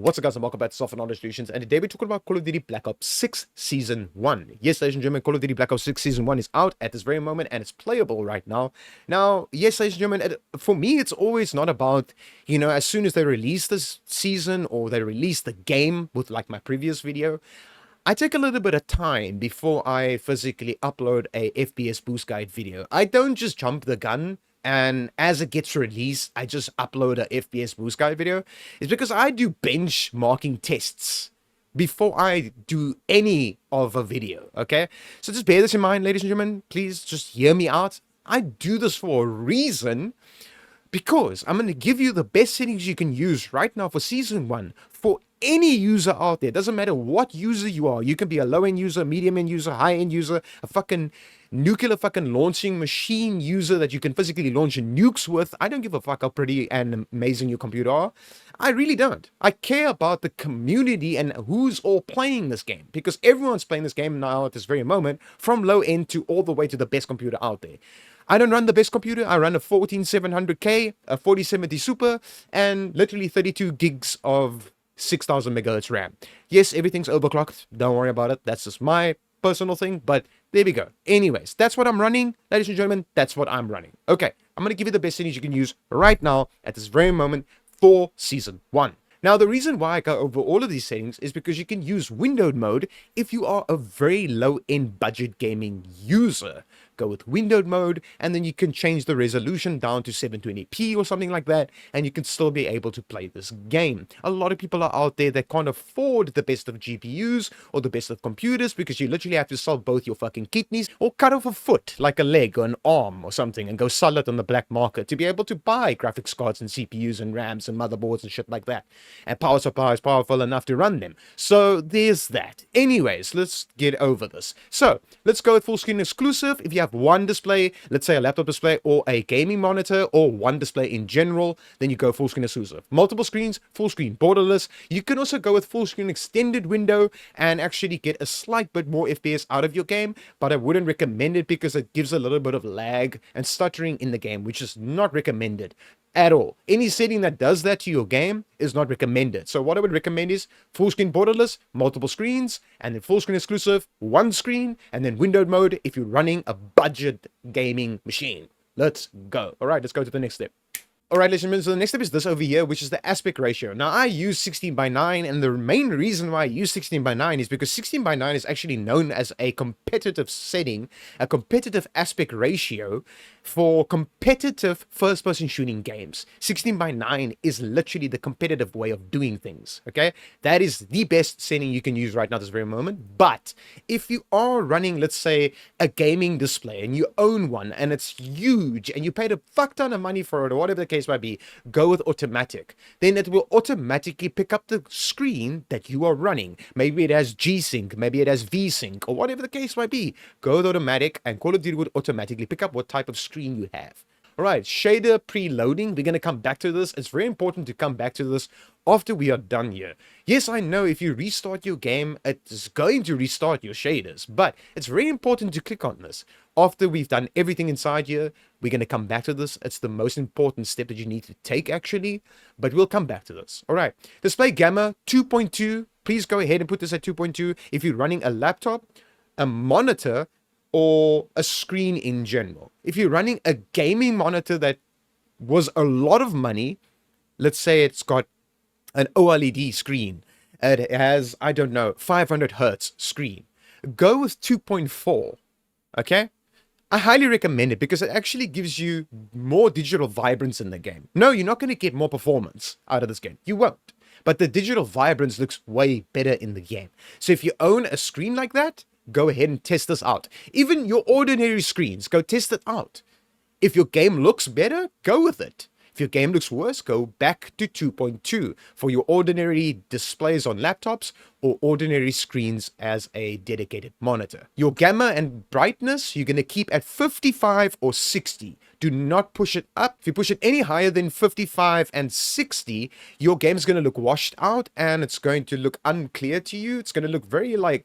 What's up guys, and welcome back to Software Knowledge Solutions, and today we're talking about Call of Duty Black Ops 6 Season 1. Yes, ladies and gentlemen, Call of Duty Black Ops 6 Season 1 is out at this very moment, and it's playable right now. Now, yes, ladies and gentlemen, for me, it's always not about, as soon as they release this season, or they release the game with like my previous video, I take a little bit of time before I physically upload a FPS boost guide video. I don't just jump the gun and as it gets released, I just upload a FPS boost guide video. It's because I do benchmarking tests before I do any of a video, okay? So just bear this in mind, ladies and gentlemen. Please just hear me out. I do this for a reason, because I'm going to give you the best settings you can use right now for Season 1 for any user out there. It doesn't matter what user you are. You can be a low-end user, medium-end user, high-end user, a fucking nuclear fucking launching machine user that you can physically launch nukes with. I don't give a fuck how pretty and amazing your computer are. I really don't. I care about the community and who's all playing this game, because everyone's playing this game now at this very moment, from low-end to all the way to the best computer out there. I don't run the best computer. I run a 14700K, a 4070 Super, and literally 32 gigs of 6000 megahertz RAM. Yes, everything's overclocked. Don't worry about it. That's just my personal thing, but there we go. Anyways, that's what I'm running. Ladies and gentlemen, that's what I'm running. Okay, I'm going to give you the best settings you can use right now at this very moment for Season 1. Now, the reason why I go over all of these settings is because you can use windowed mode if you are a very low-end budget gaming user. Go with windowed mode, and then you can change the resolution down to 720p or something like that, and you can still be able to play this game. A lot of people are out there that can't afford the best of GPUs or the best of computers, because you literally have to sell both your fucking kidneys or cut off a foot, like a leg or an arm or something, and go sell it on the black market to be able to buy graphics cards and CPUs and RAMs and motherboards and shit like that. And power supply is powerful enough to run them. So there's that. Anyways, let's get over this. So let's go with full screen exclusive. If you have one display, let's say a laptop display or a gaming monitor, or one display in general, then you go full screen exclusive. Multiple screens, full screen borderless. You can also go with full screen extended window and actually get a slight bit more FPS out of your game, but I wouldn't recommend it because it gives a little bit of lag and stuttering in the game, which is not recommended at all. Any setting that does that to your game is not recommended. So what I would recommend is full screen borderless, multiple screens, and then full screen exclusive, one screen, and then windowed mode if you're running a budget gaming machine. Let's go. All right, let's go to the next step. All right, ladies and gentlemen, so the next step is this over here, which is the aspect ratio. Now, I use 16:9, and the main reason why I use 16:9 is because 16:9 is actually known as a competitive setting, a competitive aspect ratio for competitive first-person shooting games. 16:9 is literally the competitive way of doing things, okay? That is the best setting you can use right now at this very moment. But if you are running, let's say, a gaming display, and you own one, and it's huge, and you paid a fuck ton of money for it, or whatever the case might be, go with automatic. Then it will automatically pick up the screen that you are running. Maybe it has G-Sync, maybe it has V-Sync, or whatever the case might be. Go with automatic, and Call of Duty would automatically pick up what type of screen you have. All right, shader preloading. We're going to come back to this. It's very important to come back to this after we are done here. Yes, I know if you restart your game, it's going to restart your shaders, but it's very important to click on this. After we've done everything inside here, we're going to come back to this. It's the most important step that you need to take, actually, but we'll come back to this. All right, display gamma 2.2. Please go ahead and put this at 2.2 if you're running a laptop, a monitor, or a screen in general. If you're running a gaming monitor that was a lot of money, let's say it's got an OLED screen, it has, I don't know, 500 hertz screen, go with 2.4, okay? I highly recommend it because it actually gives you more digital vibrance in the game. No, you're not going to get more performance out of this game. You won't. But the digital vibrance looks way better in the game. So if you own a screen like that, go ahead and test this out. Even your ordinary screens, go test it out. If your game looks better, go with it. If your game looks worse, go back to 2.2 for your ordinary displays on laptops or ordinary screens as a dedicated monitor. Your gamma and brightness, you're going to keep at 55 or 60. Do not push it up. If you push it any higher than 55 and 60, your game's going to look washed out and it's going to look unclear to you. It's going to look very like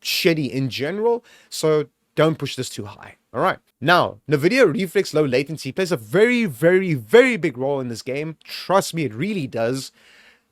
shitty in general, so don't push this too high. All right, now NVIDIA Reflex Low Latency plays a very, very, very big role in this game. Trust me, it really does.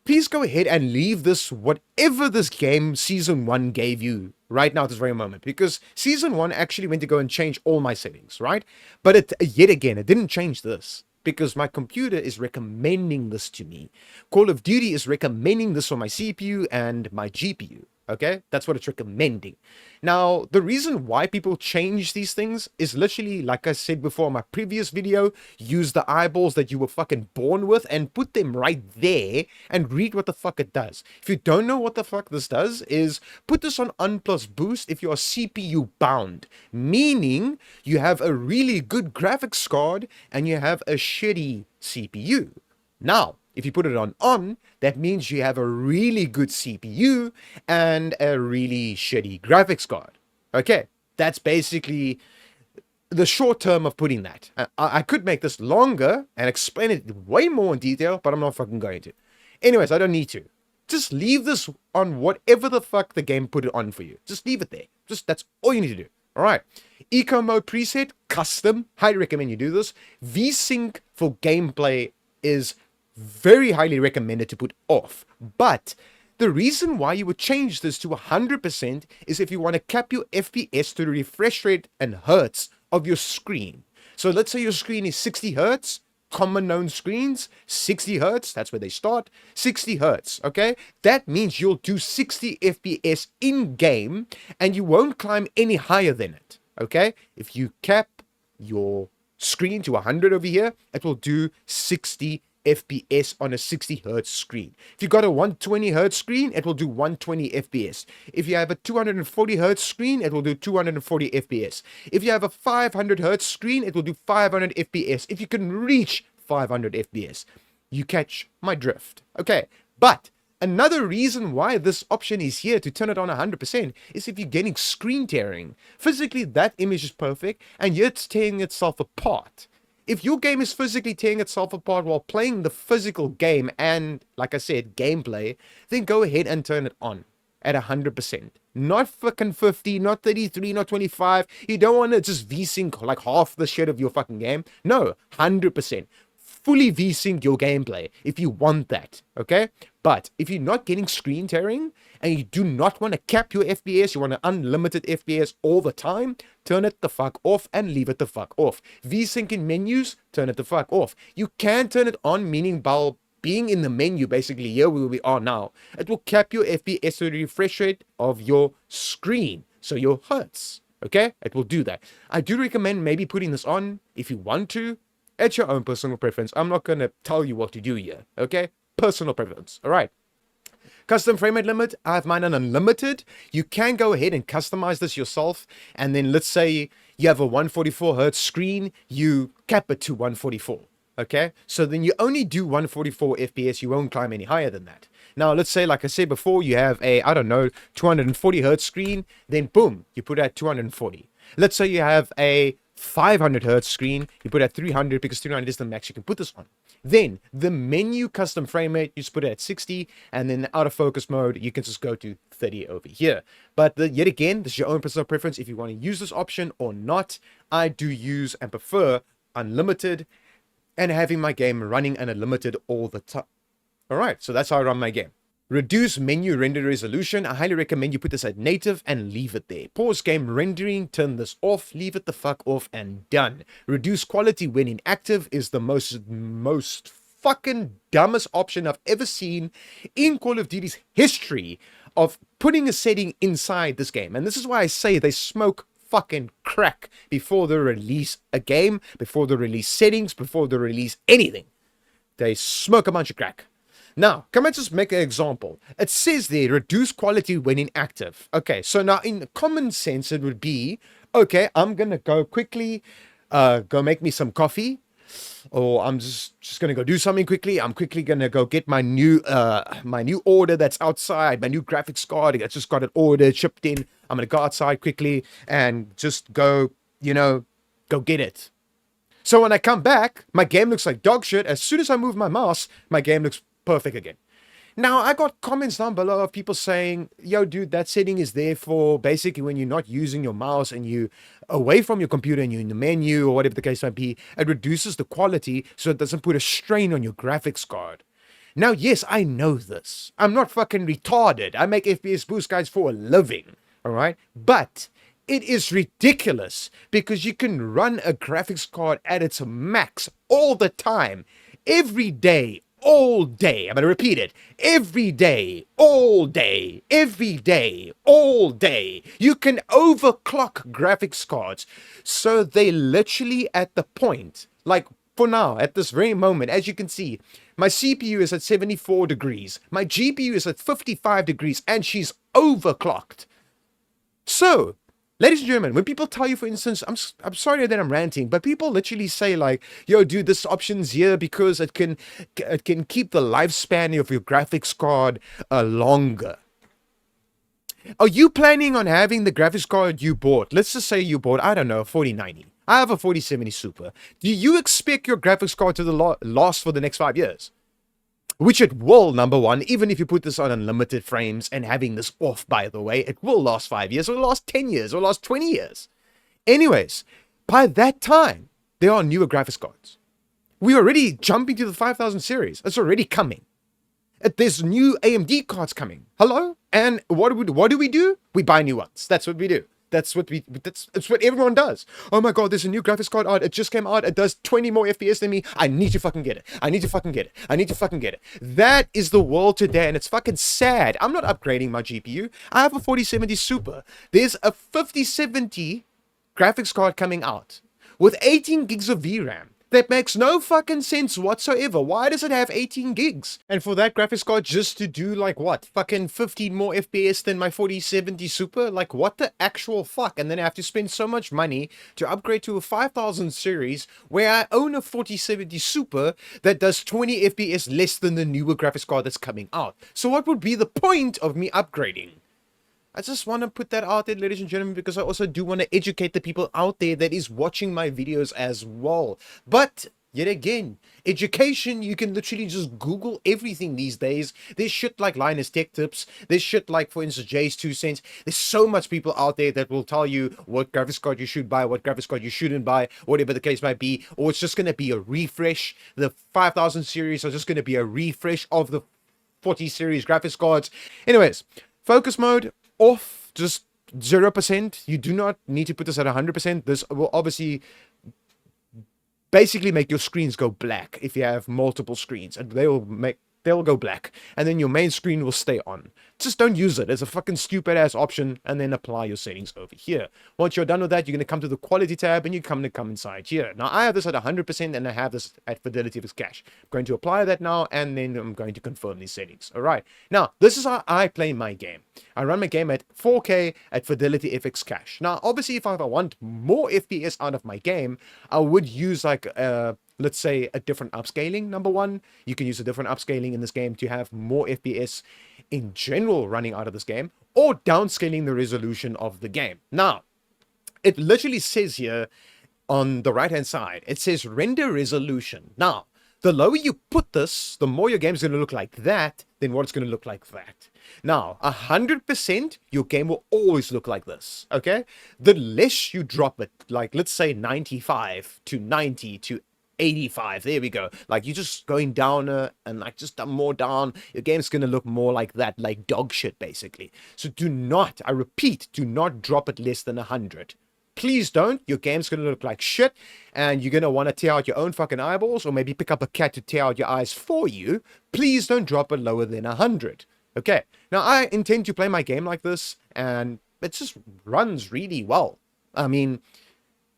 please go ahead and leave this, whatever this game Season 1 gave you right now at this very moment, because Season 1 actually went to go and change all my settings, right? But yet again, it didn't change this, because my computer is recommending this to me. Call of Duty is recommending this on my CPU and my GPU. Okay, that's what it's recommending. Now, the reason why people change these things is literally, like I said before in my previous video, use the eyeballs that you were fucking born with and put them right there and read what the fuck it does. If you don't know what the fuck this does, is put this on plus boost if you are CPU bound, meaning you have a really good graphics card and you have a shitty CPU. Now, if you put it on, that means you have a really good CPU and a really shitty graphics card. Okay, that's basically the short term of putting that. I could make this longer and explain it way more in detail, but I'm not fucking going to. Anyways, I don't need to. Just leave this on whatever the fuck the game put it on for you. Just leave it there. That's all you need to do. All right. Eco mode preset, custom. Highly recommend you do this. VSync for gameplay is very highly recommended to put off. But the reason why you would change this to 100% is if you want to cap your FPS to the refresh rate and hertz of your screen. So let's say your screen is 60 hertz, common known screens, 60 hertz, that's where they start, 60 hertz, okay? That means you'll do 60 FPS in game and you won't climb any higher than it, okay? If you cap your screen to 100 over here, it will do 60 FPS on a 60 hertz screen. If you got a 120 hertz screen, it will do 120 FPS. If you have a 240 hertz screen, it will do 240 FPS. If you have a 500 hertz screen, it will do 500 FPS. If you can reach 500 FPS, you catch my drift. Okay, but another reason why this option is here to turn it on 100% is if you're getting screen tearing. Physically, that image is perfect, and yet it's tearing itself apart. If your game is physically tearing itself apart while playing the physical game and, like I said, gameplay, then go ahead and turn it on at 100%. Not fucking 50, not 33, not 25. You don't want to just VSync like half the shit of your fucking game. No, 100%. Fully VSync your gameplay if you want that, okay? But if you're not getting screen tearing and you do not want to cap your FPS, you want an unlimited FPS all the time, turn it the fuck off and leave it the fuck off. VSync in menus, turn it the fuck off. You can turn it on, meaning by being in the menu, basically here where we are now, it will cap your FPS to the refresh rate of your screen, so your hertz, okay? It will do that. I do recommend maybe putting this on if you want to. It's your own personal preference. I'm not going to tell you what to do here, okay? Personal preference, all right? Custom frame rate limit, I have mine on unlimited. You can go ahead and customize this yourself. And then let's say you have a 144 hertz screen, you cap it to 144, okay? So then you only do 144 FPS, you won't climb any higher than that. Now, let's say, like I said before, you have a, I don't know, 240 hertz screen, then boom, you put it at 240. Let's say you have a 500 hertz screen, you put it at 300 because 300 is the max you can put this on. Then the menu custom frame rate, you just put it at 60, and then the out of focus mode, you can just go to 30 over here. But yet again, this is your own personal preference if you want to use this option or not. I do use and prefer unlimited and having my game running unlimited all the time. All right, so that's how I run my game. Reduce menu render resolution. I highly recommend you put this at native and leave it there. Pause game rendering, turn this off, leave it the fuck off, and done. Reduce quality when inactive is the most fucking dumbest option I've ever seen in Call of Duty's history of putting a setting inside this game. And this is why I say they smoke fucking crack before they release a game, before they release settings, before they release anything. They smoke a bunch of crack. Now, can I just make an example? It says there, reduce quality when inactive. Okay, so now in common sense, it would be, okay, I'm going to go quickly, go make me some coffee, or I'm just going to go do something quickly. I'm quickly going to go get my new order that's outside, my new graphics card. I just got it ordered, shipped in. I'm going to go outside quickly and just go, go get it. So when I come back, my game looks like dog shit. As soon as I move my mouse, my game looks perfect again. Now, I got comments down below of people saying, yo, dude, that setting is there for basically when you're not using your mouse and you away from your computer and you're in the menu or whatever the case might be, it reduces the quality so it doesn't put a strain on your graphics card. Now, yes, I know this. I'm not fucking retarded. I make FPS boost guides for a living, all right? But it is ridiculous because you can run a graphics card at its max all the time, every day, all day. I'm going to repeat it. Every day, all day, every day, all day. You can overclock graphics cards. So they literally at the point, like for now, at this very moment, as you can see, my CPU is at 74 degrees. My GPU is at 55 degrees and she's overclocked. So, ladies and gentlemen, when people tell you, for instance, I'm sorry that I'm ranting, but people literally say like, yo, dude, this option's here because it can keep the lifespan of your graphics card longer. Are you planning on having the graphics card you bought? Let's just say you bought, I don't know, a 4090. I have a 4070 Super. Do you expect your graphics card to last for the next 5 years? Which it will, number one, even if you put this on unlimited frames and having this off, by the way, it will last 5 years, or last 10 years, or last 20 years. Anyways, by that time, there are newer graphics cards. We're already jumping to the 5000 series. It's already coming. There's new AMD cards coming. Hello? And what do we do? We buy new ones. That's what we do. That's what everyone does. Oh my god, there's a new graphics card out. It just came out. It does 20 more FPS than me. I need to fucking get it. I need to fucking get it. I need to fucking get it. That is the world today, and it's fucking sad. I'm not upgrading my GPU. I have a 4070 Super. There's a 5070 graphics card coming out with 18 gigs of VRAM. That makes no fucking sense whatsoever. Why does it have 18 gigs? And for that graphics card just to do like what? Fucking 15 more FPS than my 4070 Super? Like what the actual fuck? And then I have to spend so much money to upgrade to a 5000 series where I own a 4070 Super that does 20 FPS less than the newer graphics card that's coming out. So what would be the point of me upgrading? I just want to put that out there, ladies and gentlemen, because I also do want to educate the people out there that is watching my videos as well. But yet again, education, you can literally just Google everything these days. There's shit like Linus Tech Tips. There's shit like, for instance, Jay's 2 cents. There's so much people out there that will tell you what graphics card you should buy, what graphics card you shouldn't buy, whatever the case might be. Or it's just going to be a refresh. The 5000 series are just going to be a refresh of the 40 series graphics cards. Anyways, focus mode off, just 0%. You do not need to put this at 100%. This will obviously basically make your screens go black if you have multiple screens, and they'll go black, and then your main screen will stay on. Just don't use it. It's a fucking stupid ass option, and then apply your settings over here. Once you're done with that, you're going to come to the quality tab, and you come inside here. Now I have this at 100%, and I have this at Fidelity of Cache. I'm going to apply that now, and then I'm going to confirm these settings. All right. Now this is how I play my game. I run my game at 4K at Fidelity FX Cache. Now obviously, if I want more FPS out of my game, I would use like let's say a different upscaling. Number one, you can use a different upscaling in this game to have more FPS in general running out of this game, or downscaling the resolution of the game. Now, it literally says here on the right hand side, it says render resolution. Now, the lower you put this, the more your game's going to look like that than what it's going to look like that. Now, 100%, your game will always look like this, okay? The less you drop it, like let's say 95 to 90 to 85, there we go. Like you're just going down and like just more down, your game's gonna look more like that, like dog shit basically. So do not, I repeat, do not drop it less than 100. Please don't. Your game's gonna look like shit, and you're gonna want to tear out your own fucking eyeballs, or maybe pick up a cat to tear out your eyes for you. Please don't drop it lower than 100. Okay, now I intend to play my game like this, and it just runs really well. I mean,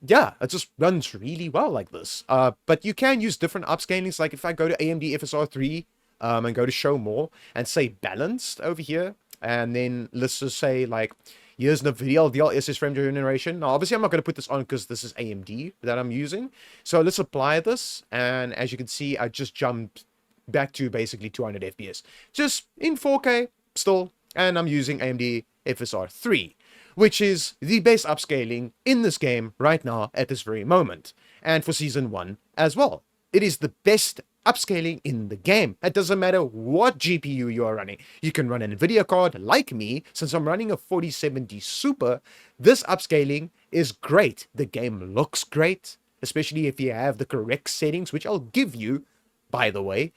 yeah, it just runs really well like this. But you can use different upscalings. Like if I go to AMD FSR 3 and go to show more and say balanced over here, and then let's just say like here's the VLDL frame generation. Now obviously I'm not going to put this on because this is AMD that I'm using. So let's apply this, and as you can see, I just jumped back to basically 200 FPS, just in 4K still, and I'm using AMD FSR 3. Which is the best upscaling in this game right now at this very moment. And for Season 1 as well. It is the best upscaling in the game. It doesn't matter what GPU you are running. You can run an NVIDIA card like me. Since I'm running a 4070 Super, this upscaling is great. The game looks great, especially if you have the correct settings, which I'll give you, by the way.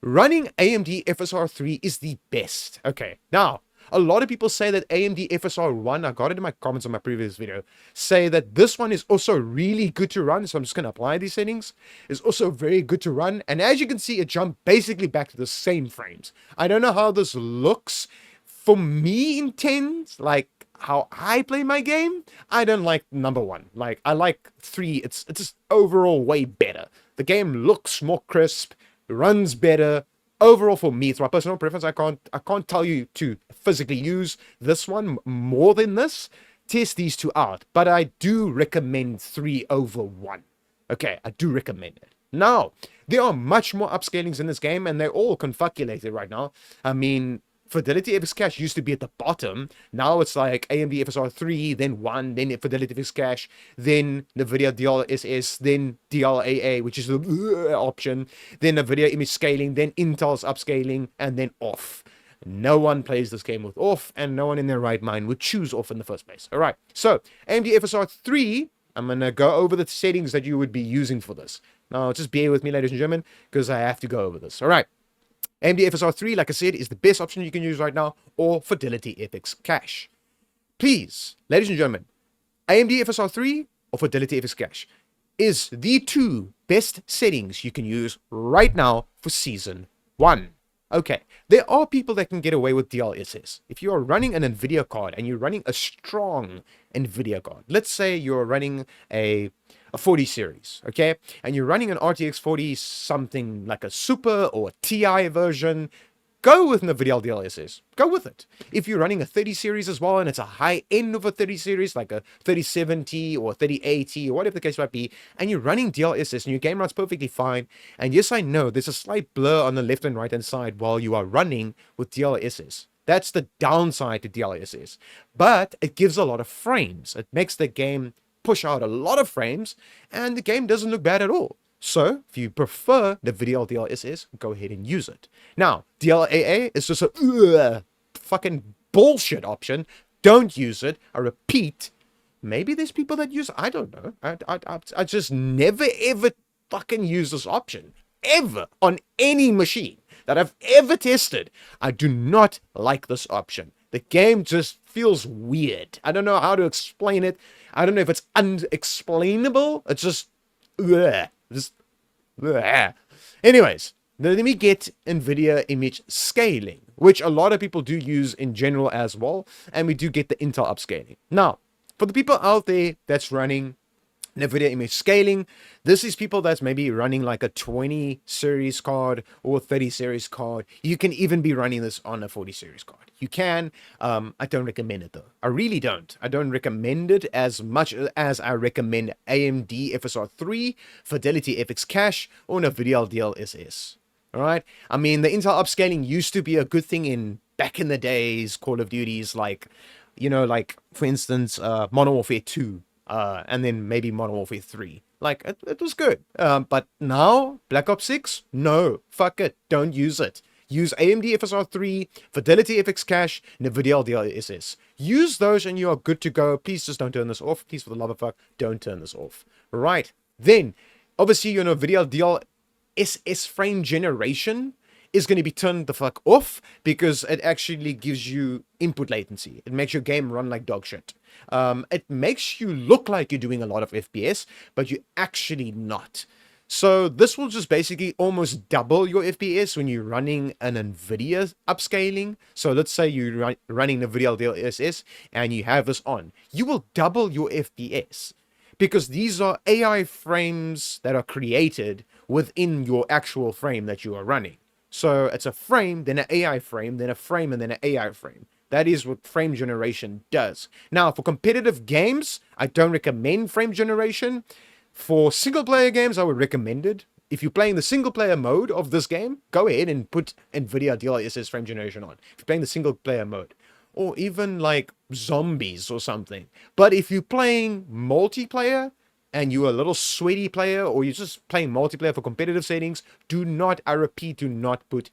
running AMD FSR3 is the best. Okay, now, a lot of people say that AMD FSR1, I got it in my comments on my previous video, say that this one is also really good to run, so I'm just going to apply these settings. It's also very good to run, and as you can see, it jumped basically back to the same frames. I don't know how this looks for me in 10s, like how I play my game. I don't like number 1. Like, I like 3. It's just overall way better. The game looks more crisp, runs better. Overall, for me, it's my personal preference. I can't tell you to physically use this one more than this. Test these two out, but I do recommend 3 over 1. Okay, I do recommend it. Now, there are much more upscalings in this game, and they're all confabulated right now. I mean, Fidelity FX Cache used to be at the bottom. Now it's like AMD FSR 3, then 1, then Fidelity FX Cache, then NVIDIA DLSS, then DLAA, which is the option, then NVIDIA image scaling, then Intel's upscaling, and then off. No one plays this game with off, and no one in their right mind would choose off in the first place. All right, so AMD FSR 3, I'm going to go over the settings that you would be using for this. Now, just bear with me, ladies and gentlemen, because I have to go over this. All right. AMD FSR 3, like I said, is the best option you can use right now, or Fidelity FX Cache. Please, ladies and gentlemen, AMD FSR 3 or Fidelity FX Cache is the 2 best settings you can use right now for Season 1. Okay, there are people that can get away with DLSS. If you are running an NVIDIA card and you're running a strong NVIDIA card, let's say you're running a 40 series, okay, and you're running an RTX 40 something like a Super or a TI version, go with NVIDIA DLSS. Go with it. If you're running a 30 series as well, and it's a high end of a 30 series, like a 3070 or 3080 or whatever the case might be, and you're running DLSS and your game runs perfectly fine, and yes, I know there's a slight blur on the left and right hand side while you are running with DLSS. That's the downside to DLSS. But it gives a lot of frames. It makes the game push out a lot of frames, and the game doesn't look bad at all. So, if you prefer the video DLSS, go ahead and use it. Now, DLAA is just a fucking bullshit option. Don't use it. I repeat, maybe there's people that use it. I don't know. I just never ever fucking use this option. Ever. On any machine that I've ever tested. I do not like this option. The game just feels weird. I don't know how to explain it. I don't know if it's unexplainable. It's just... Anyways, let me get NVIDIA image scaling, which a lot of people do use in general as well, and we do get the Intel upscaling. Now, for the people out there that's running NVIDIA image scaling, this is people that's maybe running like a 20 series card or 30 series card. You can even be running this on a 40 series card. You can. I don't recommend it though. I really don't. I don't recommend it as much as I recommend AMD FSR 3, Fidelity FX Cache, or NVIDIA DLSS. All right. I mean, the Intel upscaling used to be a good thing in back in the days, Call of Duties, like, you know, like for instance, Modern Warfare 2. And then maybe Modern Warfare 3. Like, it was good. But now, Black Ops 6? No. Fuck it. Don't use it. Use AMD FSR 3, Fidelity FX Cache, NVIDIA DLSS. Use those and you are good to go. Please just don't turn this off. Please, for the love of fuck, don't turn this off. Right. Then, obviously, your NVIDIA DLSS frame generation is going to be turned the fuck off because it actually gives you input latency. It makes your game run like dog shit. It makes you look like you're doing a lot of FPS, but you're actually not. So this will just basically almost double your FPS when you're running an NVIDIA upscaling. So let's say you're running NVIDIA DLSS and you have this on. You will double your FPS because these are AI frames that are created within your actual frame that you are running. So it's a frame, then an AI frame, then a frame, and then an AI frame. That is what frame generation does. Now, for competitive games, I don't recommend frame generation. For single-player games, I would recommend it. If you're playing the single-player mode of this game, go ahead and put NVIDIA DLSS frame generation on. If you're playing the single-player mode. Or even like zombies or something. But if you're playing multiplayer, and you're a little sweaty player, or you're just playing multiplayer for competitive settings, do not, I repeat, do not put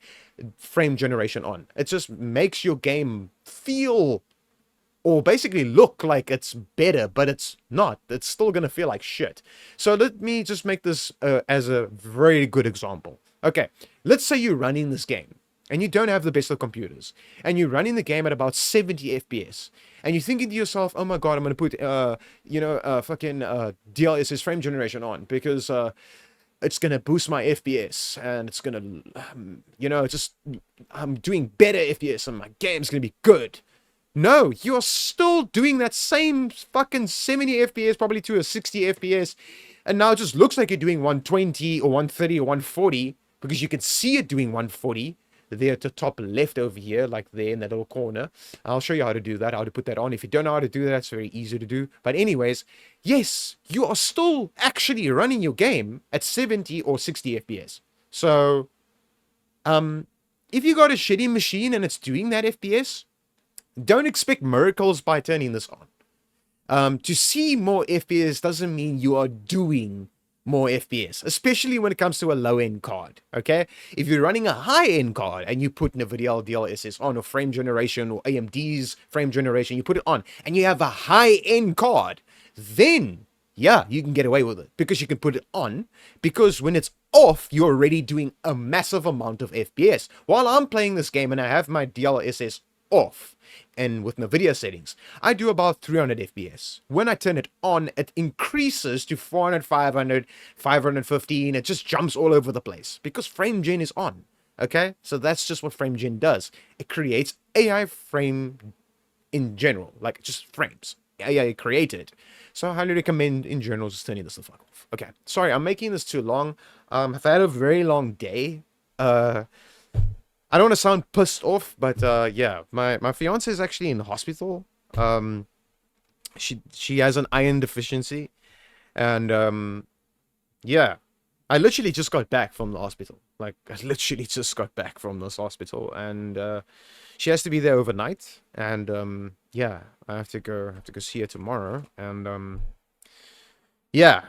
frame generation on. It just makes your game feel, or basically look like it's better, but it's not. It's still going to feel like shit. So let me just make this as a very good example. Okay, let's say you're running this game and you don't have the best of computers and you're running the game at about 70 FPS and you're thinking to yourself, oh my god, I'm going to put, fucking DLSS frame generation on because it's going to boost my FPS and it's going to, just, I'm doing better FPS and my game's going to be good. No, you're still doing that same fucking 70 FPS, probably to a 60 FPS, and now it just looks like you're doing 120 or 130 or 140 because you can see it doing 140 there at the top left over here, like there in that little corner. I'll show you how to do that, how to put that on. If you don't know how to do that, it's very easy to do. But anyways, yes, you are still actually running your game at 70 or 60 FPS. So, if you got a shitty machine and it's doing that FPS, don't expect miracles by turning this on. To see more FPS doesn't mean you are doing more FPS, especially when it comes to a low-end card, okay? If you're running a high-end card and you put NVIDIA DLSS on, or frame generation, or AMD's frame generation, you put it on, and you have a high-end card, then, yeah, you can get away with it, because you can put it on, because when it's off, you're already doing a massive amount of FPS. While I'm playing this game and I have my DLSS off, and with NVIDIA settings, I do about 300 FPS. When I turn it on, it increases to 400, 500, 515. It just jumps all over the place because frame gen is on. Okay, so that's just what frame gen does. It creates AI frame in general, like just frames. AI created. So I highly recommend in general just turning this the fuck off. Okay, sorry, I'm making this too long. I've had a very long day. I don't want to sound pissed off, but yeah, my fiance is actually in the hospital. She has an iron deficiency, and yeah, I literally just got back from the hospital. Like, I literally just got back from this hospital, and she has to be there overnight. And yeah, I have to go see her tomorrow. And yeah.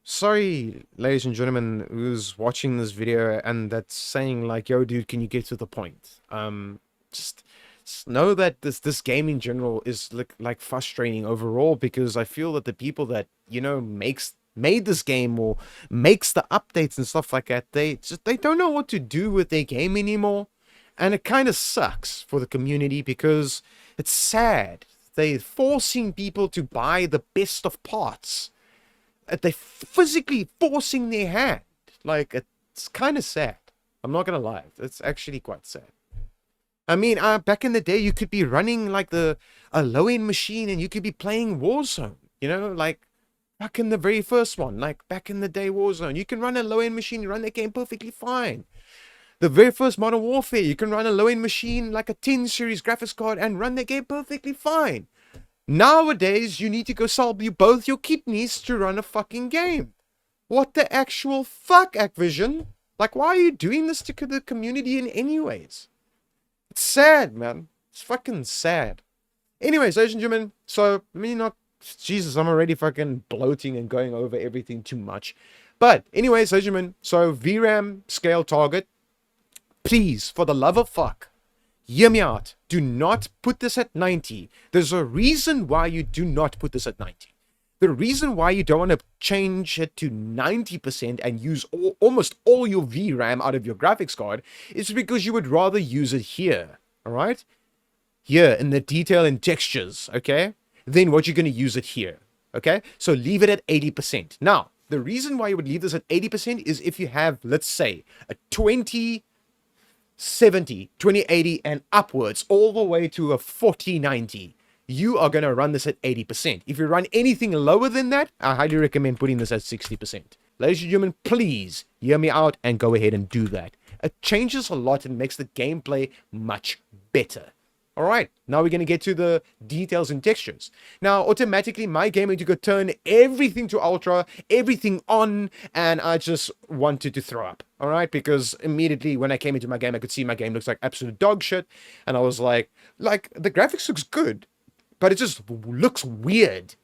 Sorry, ladies and gentlemen, who's watching this video and that's saying like, yo, dude, can you get to the point? Just know that this game in general is like frustrating overall, because I feel that the people that, made this game or makes the updates and stuff like that, they don't know what to do with their game anymore. And it kind of sucks for the community because it's sad. They're forcing people to buy the best of parts. They're physically forcing their hand. Like, it's kind of sad. I'm not gonna lie. It's actually quite sad. I mean, back in the day, you could be running like a low-end machine and you could be playing Warzone. Like back in the very first one, like back in the day Warzone. You can run a low-end machine, you run that game perfectly fine. The very first Modern Warfare, you can run a low-end machine like a 10 series graphics card and run that game perfectly fine. Nowadays, you need to go sell both your kidneys to run a fucking game. What the actual fuck, Activision? Like, why are you doing this to the community in any ways? It's sad, man. It's fucking sad. Anyways, ladies and gentlemen, so, Jesus, I'm already fucking bloating and going over everything too much. But, anyways, ladies and gentlemen, so VRAM scale target, please, for the love of fuck, hear me out. Do not put this at 90. There's a reason why you do not put this at 90. The reason why you don't want to change it to 90% and use almost all your VRAM out of your graphics card is because you would rather use it here, all right? Here in the detail and textures, okay? Then what you're going to use it here, okay? So leave it at 80%. Now, the reason why you would leave this at 80% is if you have, let's say, a 2070, 2080 and upwards, all the way to a 4090, you are going to run this at 80%. If you run anything lower than that, I highly recommend putting this at 60%. Ladies and gentlemen, please hear me out and go ahead and do that. It changes a lot and makes the gameplay much better. All right, now we're going to get to the details and textures. Now, automatically, my game is going to turn everything to ultra, everything on, and I just wanted to throw up. All right, because immediately when I came into my game, I could see my game looks like absolute dog shit. And I was like, the graphics looks good, but it just looks weird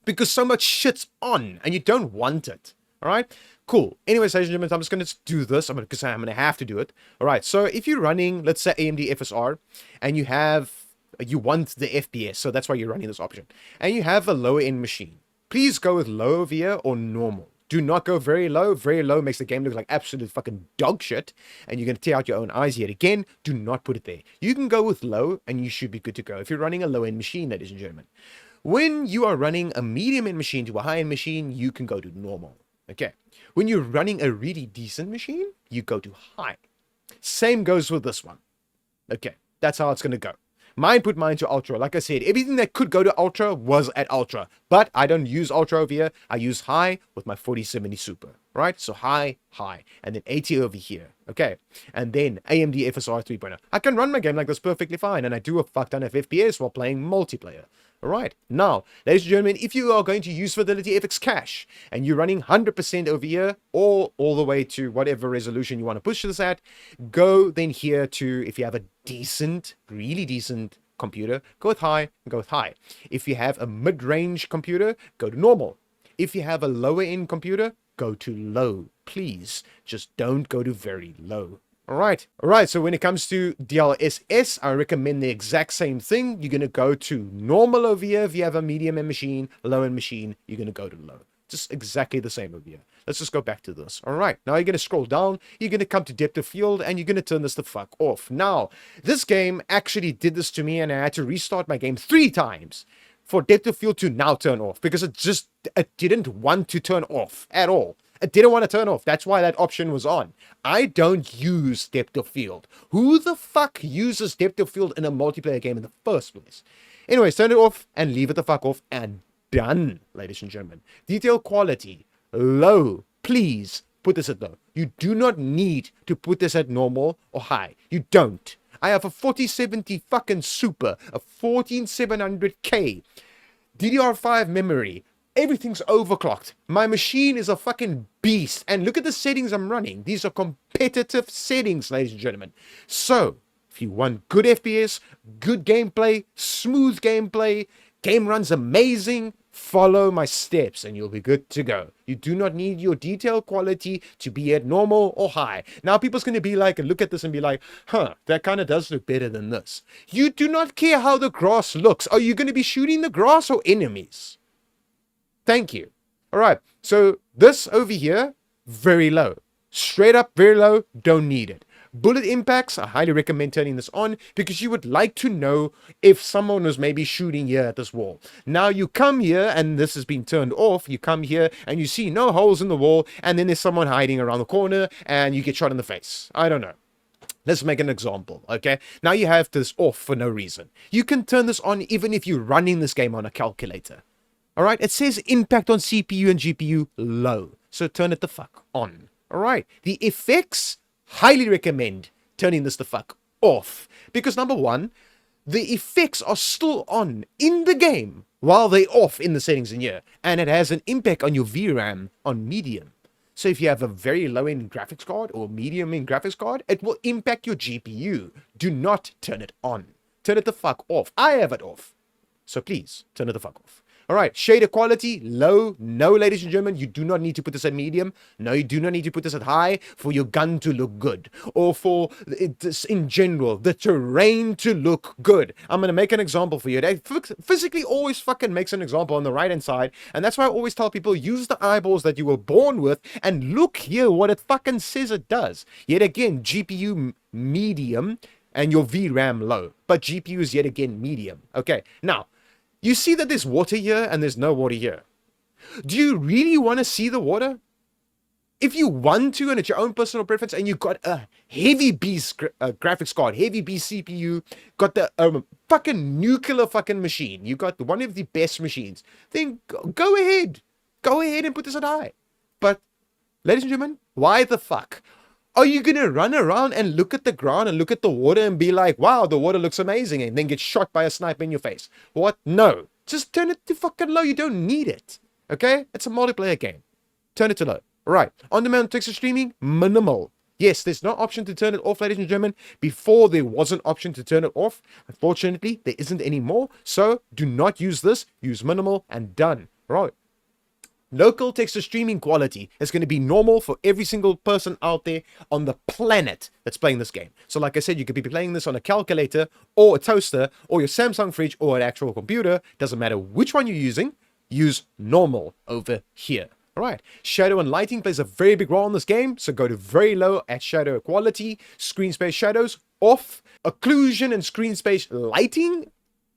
because so much shit's on and you don't want it. All right, cool. Anyways, ladies and gentlemen, I'm just going to do this because I'm going to have to do it. All right, so if you're running, let's say AMD FSR, and you want the FPS, so that's why you're running this option, and you have a lower end machine, please go with lower VIA or normal. Do not go very low. Very low makes the game look like absolute fucking dog shit, and you're going to tear out your own eyes yet again. Do not put it there. You can go with low, and you should be good to go if you're running a low-end machine, ladies and gentlemen. When you are running a medium-end machine to a high-end machine, you can go to normal. Okay. When you're running a really decent machine, you go to high. Same goes with this one. Okay. That's how it's going to go. Mine put mine to ultra. Like I said, everything that could go to ultra was at ultra. But I don't use ultra over here. I use high with my 4070 Super. Right? So high, high. And then 80 over here. Okay. And then AMD FSR 3.0. I can run my game like this perfectly fine. And I do a fuck ton of FPS while playing multiplayer. Alright, now, ladies and gentlemen, if you are going to use Fidelity FX Cache and you're running 100% over here or all the way to whatever resolution you want to push this at, go then here to, if you have a decent, really decent computer, go with high and go with high. If you have a mid-range computer, go to normal. If you have a lower end computer, go to low. Please, just don't go to very low. Alright, so when it comes to DLSS, I recommend the exact same thing. You're going to go to normal over here if you have a medium end machine, low end machine, you're going to go to low. Just exactly the same over here. Let's just go back to this. Alright, now you're going to scroll down, you're going to come to depth of field, and you're going to turn this the fuck off. Now, this game actually did this to me, and I had to restart my game 3 times for depth of field to now turn off, because it didn't want to turn off at all. It didn't want to turn off. That's why that option was on. I don't use depth of field. Who the fuck uses depth of field in a multiplayer game in the first place? Anyways, turn it off and leave it the fuck off and done, ladies and gentlemen. Detail quality, low. Please put this at low. You do not need to put this at normal or high. You don't. I have a 4070 fucking Super, a 14700K, DDR5 memory. Everything's overclocked. My machine is a fucking beast. And look at the settings I'm running. These are competitive settings, ladies and gentlemen. So, if you want good FPS, good gameplay, smooth gameplay, game runs amazing, follow my steps and you'll be good to go. You do not need your detail quality to be at normal or high. Now, people's going to be like, look at this and be like, huh, that kind of does look better than this. You do not care how the grass looks. Are you going to be shooting the grass or enemies? Thank you. All right. So this over here, very low. Straight up, very low. Don't need it. Bullet impacts, I highly recommend turning this on because you would like to know if someone was maybe shooting here at this wall. Now you come here and this has been turned off. You come here and you see no holes in the wall and then there's someone hiding around the corner and you get shot in the face. I don't know. Let's make an example, okay? Now you have this off for no reason. You can turn this on even if you're running this game on a calculator. All right, it says impact on CPU and GPU low. So turn it the fuck on. All right, the effects, highly recommend turning this the fuck off. Because number one, the effects are still on in the game while they're off in the settings in here. And it has an impact on your VRAM on medium. So if you have a very low-end graphics card or medium-end graphics card, it will impact your GPU. Do not turn it on. Turn it the fuck off. I have it off. So please, turn it the fuck off. All right, shader quality, low. No, ladies and gentlemen, you do not need to put this at medium. No, you do not need to put this at high for your gun to look good. Or for, in general, the terrain to look good. I'm going to make an example for you. It physically always fucking makes an example on the right-hand side. And that's why I always tell people, use the eyeballs that you were born with. And look here what it fucking says it does. Yet again, GPU medium and your VRAM low. But GPU is yet again medium. Okay, now, you see that there's water here and there's no water here. Do you really want to see the water? If you want to and it's your own personal preference and you've got a heavy beast graphics card, heavy beast CPU, got the fucking nuclear fucking machine, you got one of the best machines, then go ahead. Go ahead and put this at high. But, ladies and gentlemen, why the fuck? Are you going to run around and look at the ground and look at the water and be like, wow, the water looks amazing, and then get shot by a sniper in your face? What? No. Just turn it to fucking low. You don't need it. Okay? It's a multiplayer game. Turn it to low. Right. On-demand texture streaming, minimal. Yes, there's no option to turn it off, ladies and gentlemen. Before, there was an option to turn it off. Unfortunately, there isn't anymore. So, do not use this. Use minimal and done. Right. Local texture streaming quality is going to be normal for every single person out there on the planet that's playing this game. So like I said, you could be playing this on a calculator or a toaster or your Samsung fridge or an actual computer. Doesn't matter which one you're using. Use normal over here. All right, shadow and lighting plays a very big role in this game, so go to very low at shadow quality, screen space shadows off, occlusion and screen space lighting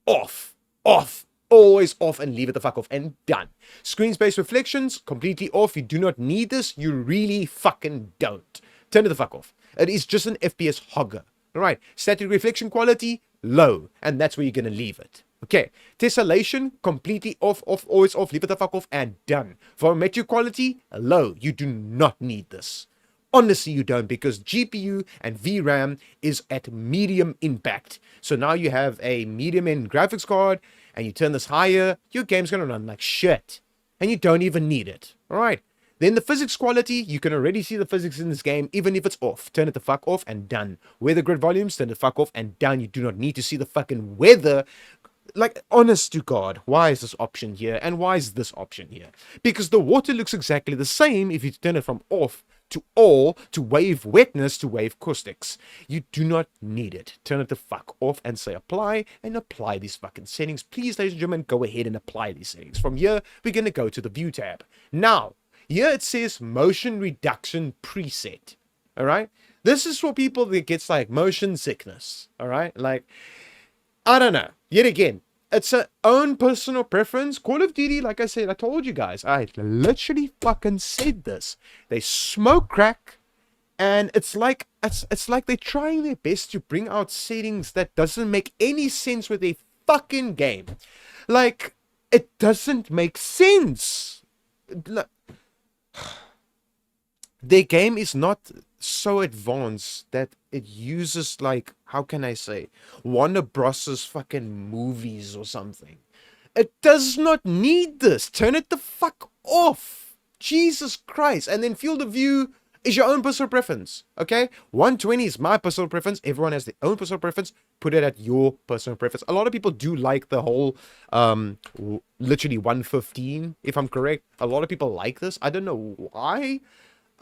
off, off, always off, and leave it the fuck off, and done. Screen space reflections completely off. You do not need this. You really fucking don't. Turn it the fuck off. It is just an FPS hogger. All right, static reflection quality low, and that's where you're gonna leave it. Okay, tessellation completely off, off, always off, leave it the fuck off, and done. Volumetric quality low. You do not need this. Honestly, you don't, because GPU and VRAM is at medium impact. So now you have a medium end graphics card, and you turn this higher, your game's gonna run like shit, and you don't even need it. All right. Then the physics quality, you can already see the physics in this game, even if it's off. Turn it the fuck off and done. Weather grid volumes, turn it the fuck off and done. You do not need to see the fucking weather. Like, honest to God, why is this option here? And why is this option here? Because the water looks exactly the same if you turn it from off to all, to wave wetness, to wave caustics. You do not need it. Turn it the fuck off and say apply, and apply these fucking settings. Please, ladies and gentlemen, go ahead and apply these settings. From here, we're going to go to the view tab. Now, here it says motion reduction preset. All right. This is for people that gets like motion sickness. All right. Like, I don't know. Yet again, it's a own personal preference. Call of Duty, like I said, I told you guys, I literally fucking said this. They smoke crack, and it's like they're trying their best to bring out settings that doesn't make any sense with a fucking game. Like, it doesn't make sense. Their game is not so advanced that it uses, like, how can I say, Warner Bros.'s fucking movies or something. It does not need this. Turn it the fuck off. Jesus Christ. And then field of view is your own personal preference. Okay? 120 is my personal preference. Everyone has their own personal preference. Put it at your personal preference. A lot of people do like the whole literally 115, if I'm correct. A lot of people like this. I don't know why.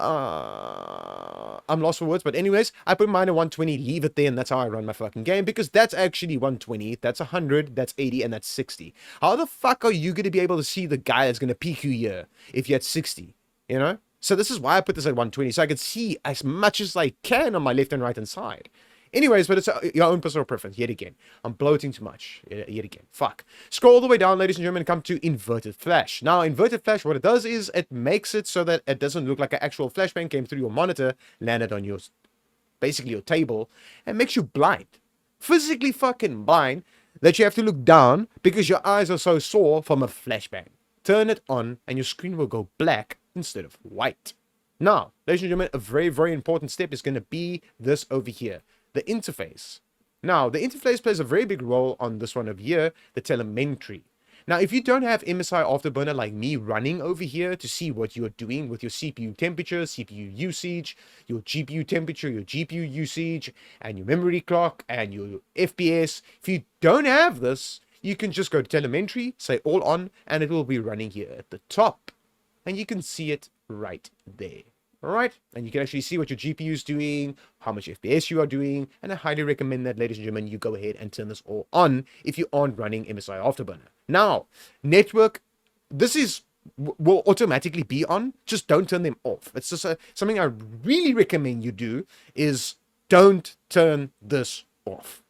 I'm lost for words, but anyways, I put mine at 120, leave it there, and that's how I run my fucking game, because that's actually 120, that's 100, that's 80, and that's 60. How the fuck are you going to be able to see the guy that's going to peek you here if you're at 60, you know? So this is why I put this at 120, so I can see as much as I can on my left and right hand side. Anyways, but it's your own personal preference, yet again. I'm bloating too much, yet again. Fuck. Scroll all the way down, ladies and gentlemen, and come to inverted flash. Now, inverted flash, what it does is it makes it so that it doesn't look like an actual flashbang came through your monitor, landed on your, basically your table, and makes you blind. Physically fucking blind, that you have to look down because your eyes are so sore from a flashbang. Turn it on, and your screen will go black instead of white. Now, ladies and gentlemen, a very, very important step is going to be this over here. The interface. Now, the interface plays a very big role on this one over here, the telemetry. Now, if you don't have MSI Afterburner like me running over here to see what you're doing with your CPU temperature, CPU usage, your GPU temperature, your GPU usage, and your memory clock, and your FPS, if you don't have this, you can just go to telemetry, say all on, and it will be running here at the top. And you can see it right there. All right, and you can actually see what your GPU is doing, how much FPS you are doing, and I highly recommend that, ladies and gentlemen, you go ahead and turn this all on if you aren't running MSI Afterburner. Now, network, this will automatically be on, just don't turn them off. It's just something I really recommend you do is don't turn this off,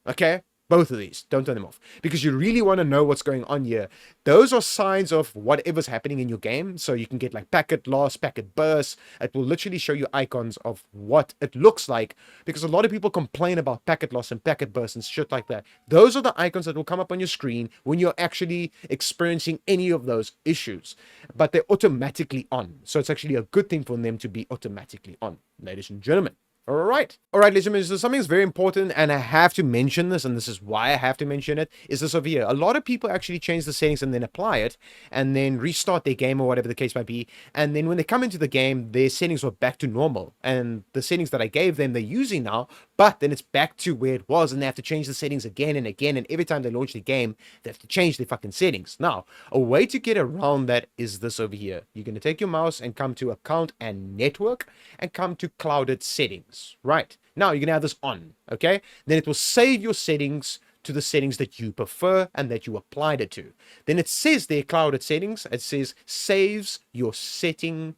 okay? Both of these, don't turn them off, because you really want to know what's going on here. Those are signs of whatever's happening in your game, so you can get like packet loss, packet burst. It will literally show you icons of what it looks like, because a lot of people complain about packet loss and packet burst and shit like that. Those are the icons that will come up on your screen when you're actually experiencing any of those issues, but they're automatically on, so it's actually a good thing for them to be automatically on, ladies and gentlemen. All right, ladies and gentlemen, so something that's very important, and I have to mention this, and this is why I have to mention it, is this over here. A lot of people actually change the settings and then apply it, and then restart their game or whatever the case might be, and then when they come into the game, their settings are back to normal, and the settings that I gave them, they're using now, but then it's back to where it was, and they have to change the settings again and again, and every time they launch the game, they have to change their fucking settings. Now, a way to get around that is this over here. You're going to take your mouse and come to Account and Network, and come to Clouded Settings. Right, now you're gonna have this on, okay? Then it will save your settings to the settings that you prefer and that you applied it to. Then it says there, clouded settings, it says saves your setting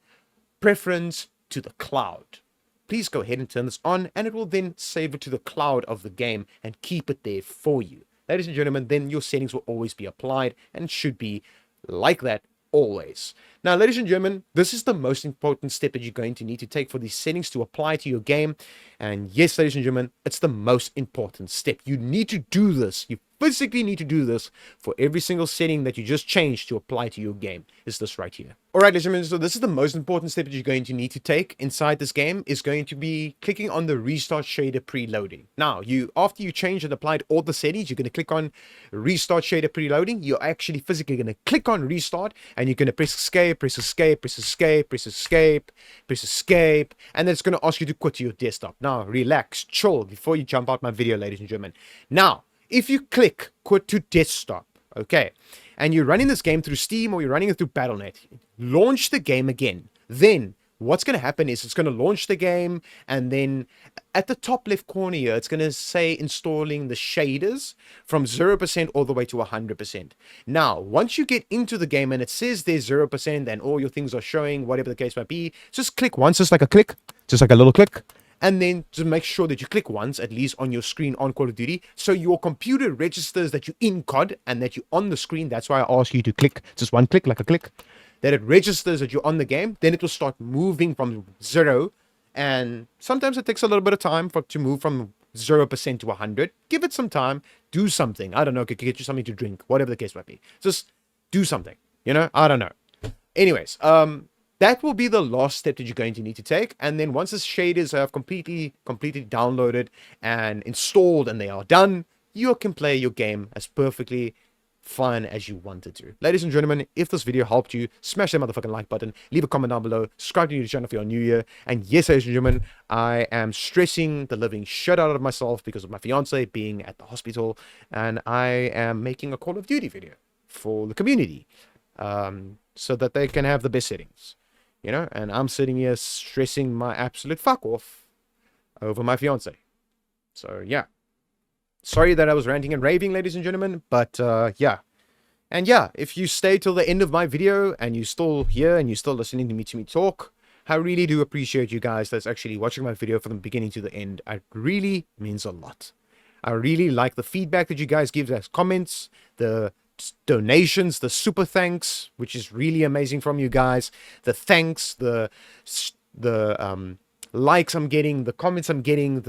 preference to the cloud. Please go ahead and turn this on, and it will then save it to the cloud of the game and keep it there for you. Ladies and gentlemen, then your settings will always be applied and should be like that always. Now, ladies and gentlemen, this is the most important step that you're going to need to take for these settings to apply to your game. And yes, ladies and gentlemen, it's the most important step. You need to do this. You physically need to do this for every single setting that you just changed to apply to your game. Is this right here? All right, ladies and gentlemen, so this is the most important step that you're going to need to take inside this game, is going to be clicking on the restart shader preloading. Now, after you changed and applied all the settings, you're going to click on restart shader preloading. You're actually physically going to click on restart, and you're going to press escape, press escape, press escape, press escape, press escape, and then it's going to ask you to quit to your desktop. Now, relax, chill before you jump out my video, ladies and gentlemen. Now, if you click quit to desktop, okay, and you're running this game through Steam or you're running it through Battle.net, launch the game again. Then what's going to happen is it's going to launch the game, and then at the top left corner here, it's going to say installing the shaders from 0% all the way to 100%. Now, once you get into the game and it says there's 0% and all your things are showing, whatever the case might be, just click once, just like a click, just like a little click. And then to make sure that you click once, at least on your screen on Call of Duty, so your computer registers that you're in COD and that you're on the screen. That's why I ask you to click, just one click, like a click, that it registers that you're on the game. Then it will start moving from 0. And sometimes it takes a little bit of time to move from 0% to 100. Give it some time. Do something. I don't know. Get you something to drink. Whatever the case might be. Just do something. You know? I don't know. Anyways, that will be the last step that you're going to need to take. And then once the shaders have completely downloaded and installed and they are done, you can play your game as perfectly fine as you wanted to. Ladies and gentlemen, if this video helped you, smash that motherfucking like button, leave a comment down below, subscribe to the channel if you're new here. And yes, ladies and gentlemen, I am stressing the living shit out of myself because of my fiance being at the hospital, and I am making a Call of Duty video for the community, so that they can have the best settings. You know, and I'm sitting here stressing my absolute fuck off over my fiance. So, yeah. Sorry that I was ranting and raving, ladies and gentlemen, but, yeah. And, yeah, if you stay till the end of my video and you're still here and you're still listening to me talk, I really do appreciate you guys that's actually watching my video from the beginning to the end. It really means a lot. I really like the feedback that you guys give as comments, the donations, the super thanks, which is really amazing from you guys, the thanks, the likes I'm getting, the comments I'm getting,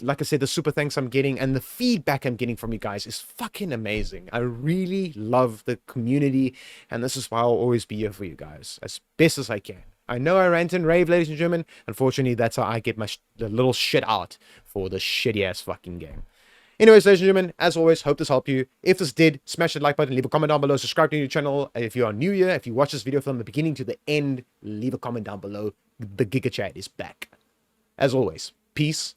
like I said, the super thanks I'm getting, and the feedback I'm getting from you guys is fucking amazing. I really love the community, and this is why I'll always be here for you guys as best as I can. I know I rant and rave, ladies and gentlemen. Unfortunately, that's how I get the little shit out for the shitty ass fucking game. Anyways, ladies and gentlemen, as always, hope this helped you. If this did, smash the like button, leave a comment down below, subscribe to the channel. And if you are new here, if you watch this video from the beginning to the end, leave a comment down below. The Giga Chat is back. As always, peace